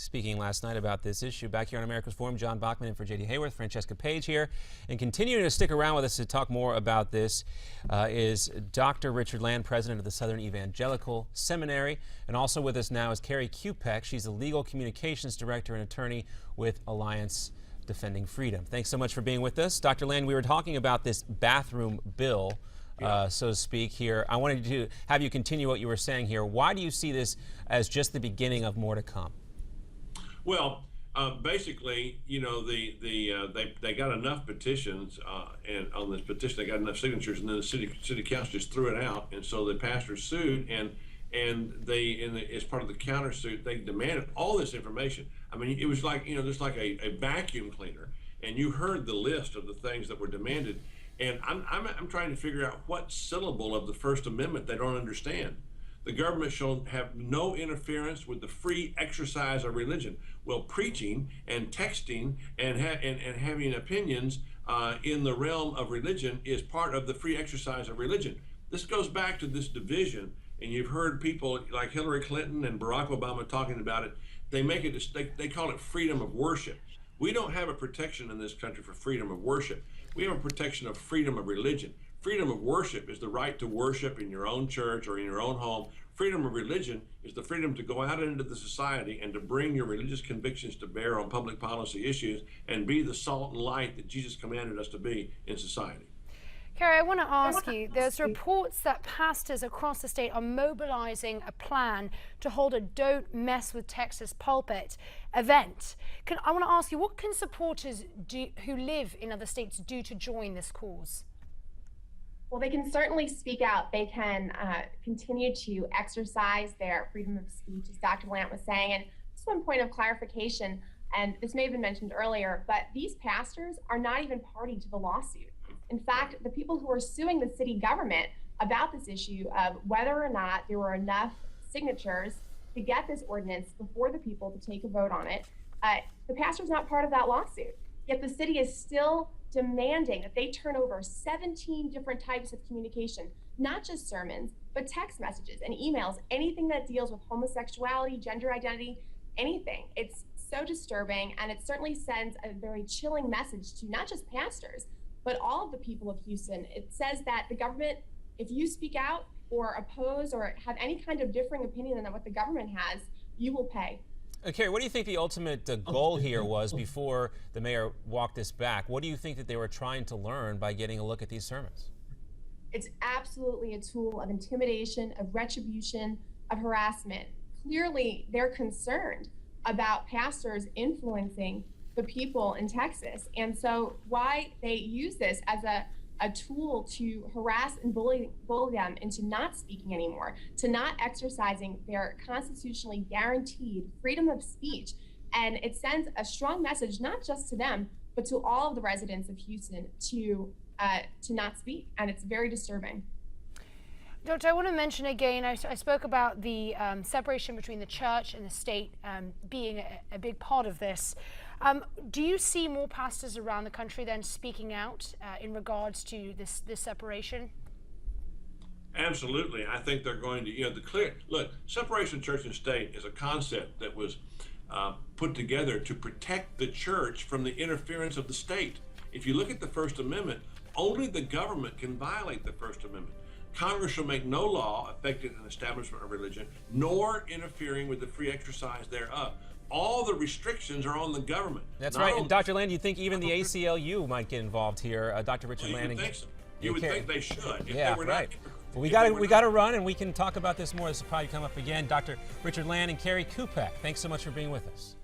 speaking last night about this issue. Back here on America's Forum, John Bachman in for J.D. Hayworth, Francesca Page here. And continuing to stick around with us to talk more about this is Dr. Richard Land, president of the Southern Evangelical Seminary. And also with us now is Kerri Kupec. She's the legal communications director and attorney with Alliance Defending Freedom. Thanks so much for being with us. Dr. Land, we were talking about this bathroom bill, so to speak, here. I wanted to have you continue what you were saying here. Why do you see this as just the beginning of more to come? Well, basically, you know, they got enough petitions, and on this petition they got enough signatures, and then the city council just threw it out, and so the pastors sued, and as part of the countersuit, they demanded all this information. I mean, it was like, you know, just like a vacuum cleaner, and you heard the list of the things that were demanded, and I'm trying to figure out what syllable of the First Amendment they don't understand. The government shall have no interference with the free exercise of religion. Well, preaching and texting and having opinions in the realm of religion is part of the free exercise of religion. This goes back to this division, and you've heard people like Hillary Clinton and Barack Obama talking about it. They make it, they call it freedom of worship. We don't have a protection in this country for freedom of worship. We have a protection of freedom of religion. Freedom of worship is the right to worship in your own church or in your own home. Freedom of religion is the freedom to go out into the society and to bring your religious convictions to bear on public policy issues and be the salt and light that Jesus commanded us to be in society. Kerri, I want to ask you, there's reports that pastors across the state are mobilizing a plan to hold a Don't Mess with Texas pulpit event. I want to ask you, what can supporters who live in other states do to join this cause? Well, they can certainly speak out. They can continue to exercise their freedom of speech, as Dr. Lant was saying. And just one point of clarification, and this may have been mentioned earlier, but these pastors are not even party to the lawsuit. In fact, the people who are suing the city government about this issue of whether or not there were enough signatures to get this ordinance before the people to take a vote on it, the pastor's not part of that lawsuit. Yet the city is still demanding that they turn over 17 different types of communication, not just sermons, but text messages and emails, anything that deals with homosexuality, gender identity, anything. It's so disturbing, and it certainly sends a very chilling message to not just pastors, but all of the people of Houston. It says that the government, if you speak out or oppose or have any kind of differing opinion than what the government has, you will pay. Kerri, what do you think the ultimate goal here was before the mayor walked this back? What do you think that they were trying to learn by getting a look at these sermons? It's absolutely a tool of intimidation, of retribution, of harassment. Clearly, they're concerned about pastors influencing the people in Texas. And so why they use this as a tool to harass and bully them into not speaking anymore, to not exercising their constitutionally guaranteed freedom of speech. And it sends a strong message, not just to them, but to all of the residents of Houston to not speak. And it's very disturbing. Doctor, I want to mention again, I spoke about the separation between the church and the state being a big part of this. Do you see more pastors around the country then speaking out in regards to this separation? Absolutely. I think they're going to, you know, look, separation of church and state is a concept that was put together to protect the church from the interference of the state. If you look at the First Amendment, only the government can violate the First Amendment. Congress shall make no law affecting an establishment of religion, nor interfering with the free exercise thereof. All the restrictions are on the government. That's right. And Dr. Land, you think even the ACLU might get involved here? Dr. Richard Land. You would think they should. Yeah, right. Well, we got to run, and we can talk about this more. This will probably come up again. Dr. Richard Land and Kerri Kupec, thanks so much for being with us.